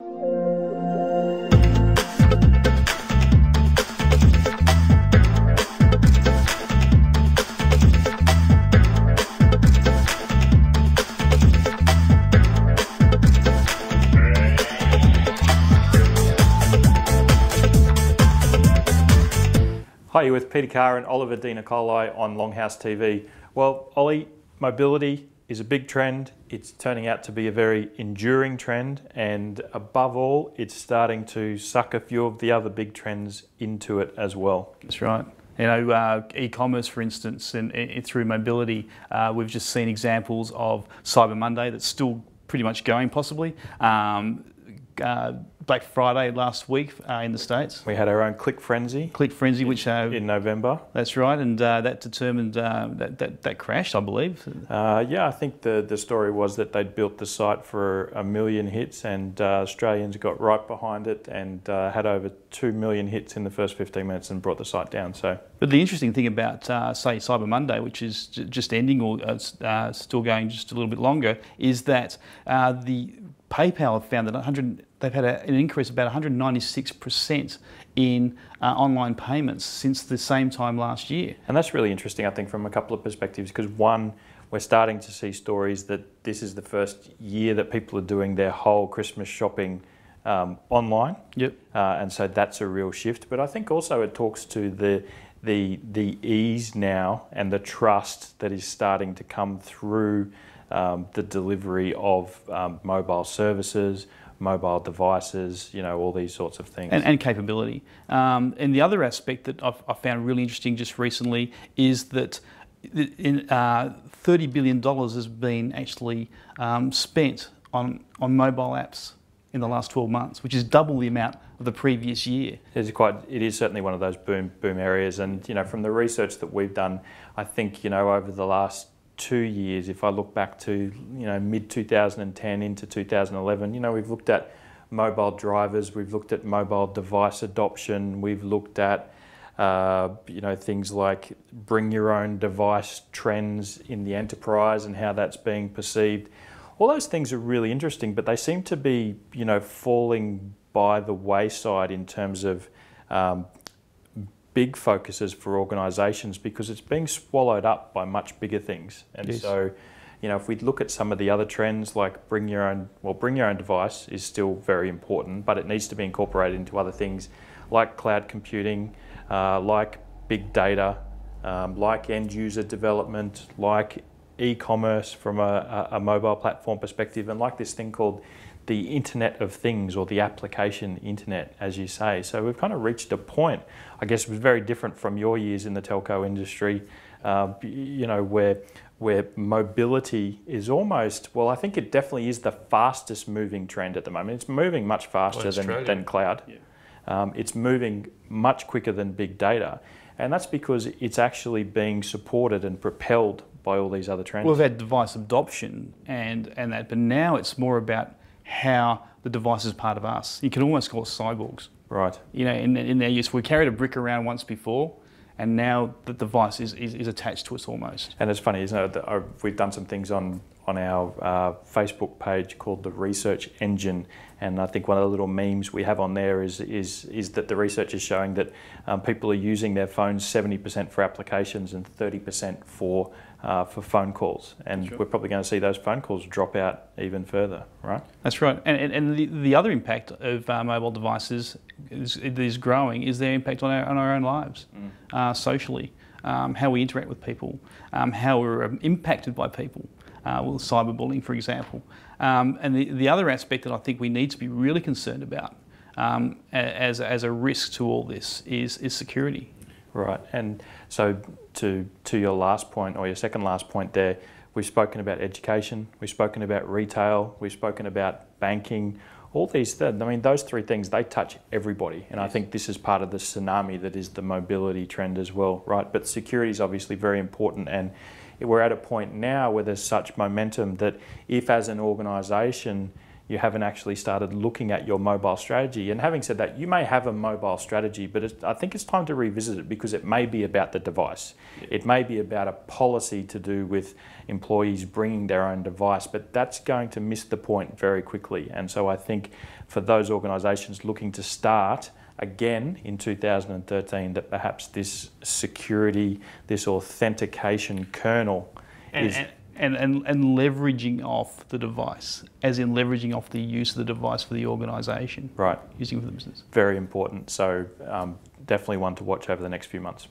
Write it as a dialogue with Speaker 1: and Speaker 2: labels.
Speaker 1: Hi, you're with Peter Carr and Oliver D. Nicolai on LonghausTV. Well, Ollie, mobility is a big trend. It's turning out to be a very enduring trend, and above all, it's starting to suck a few of the other big trends into it as well.
Speaker 2: That's right. You know, e-commerce, for instance, and through mobility, we've just seen examples of Cyber Monday that's still pretty much going, possibly. Black Friday last week in the States.
Speaker 1: We had our own Click Frenzy.
Speaker 2: Click Frenzy, which
Speaker 1: in November.
Speaker 2: That's right, and that determined that crashed, I believe.
Speaker 1: Yeah, I think the story was that they'd built the site for 1 million hits, and Australians got right behind it and had over 2 million hits in the first 15 minutes and brought the site down. So,
Speaker 2: but the interesting thing about say Cyber Monday, which is just ending or still going just a little bit longer, is that the PayPal have found that they've had an increase of about 196% in online payments since the same time last year.
Speaker 1: And that's really interesting, I think, from a couple of perspectives, because one, we're starting to see stories that this is the first year that people are doing their whole Christmas shopping online.
Speaker 2: Yep.
Speaker 1: And so that's a real shift. But I think also it talks to the ease now and the trust that is starting to come through the delivery of mobile services, mobile devices, you know, all these sorts of things.
Speaker 2: And capability. And the other aspect that I've found really interesting just recently is that $30 billion has been actually spent on mobile apps in the last 12 months, which is double the amount of the previous year.
Speaker 1: It is certainly one of those boom areas, and you know, from the research that we've done, I think, you know, over the last 2 years, if I look back to, you know, mid-2010 into 2011, you know, we've looked at mobile drivers, we've looked at mobile device adoption, we've looked at, you know, things like bring your own device trends in the enterprise and how that's being perceived. All those things are really interesting, but they seem to be, you know, falling by the wayside in terms of big focuses for organisations, because it's being swallowed up by much bigger things. And yes. So, you know, if we look at some of the other trends, like bring your own device is still very important, but it needs to be incorporated into other things like cloud computing, like big data, like end user development, like e-commerce from a mobile platform perspective, and like this thing called the Internet of Things, or the application internet, as you say. So we've kind of reached a point, I guess it was very different from your years in the telco industry, you know, where mobility is almost, well, I think it definitely is the fastest moving trend at the moment. It's moving much faster than cloud. Yeah. It's moving much quicker than big data. And that's because it's actually being supported and propelled by all these other trends.
Speaker 2: We've had device adoption and that, but now it's more about how the device is part of us. You can almost call it cyborgs.
Speaker 1: Right.
Speaker 2: You know, in their use, we carried a brick around once before, and now the device is attached to us almost.
Speaker 1: And it's funny, isn't it? That we've done some things on our Facebook page called the Research Engine, and I think one of the little memes we have on there is that the research is showing that people are using their phones 70% for applications and 30% for phone calls, and we're probably going to see those phone calls drop out even further, right?
Speaker 2: That's right. And the other impact of mobile devices is growing is their impact on our own lives, socially, how we interact with people, how we're impacted by people. With cyberbullying, for example. And the other aspect that I think we need to be really concerned about as a risk to all this is security.
Speaker 1: Right, and so to your last point, or your second last point there, we've spoken about education, we've spoken about retail, we've spoken about banking, all these, I mean, those three things, they touch everybody. And I think this is part of the tsunami that is the mobility trend as well, right? But security is obviously very important, and we're at a point now where there's such momentum that if as an organisation you haven't actually started looking at your mobile strategy. And having said that, you may have a mobile strategy, but I think it's time to revisit it, because it may be about the device. It may be about a policy to do with employees bringing their own device, but that's going to miss the point very quickly. And so I think for those organisations looking to start again in 2013, that perhaps this security, this authentication kernel is...
Speaker 2: And leveraging off the device, as in leveraging off the use of the device for the organisation.
Speaker 1: Right.
Speaker 2: Using it for the business.
Speaker 1: Very important. So definitely one to watch over the next few months.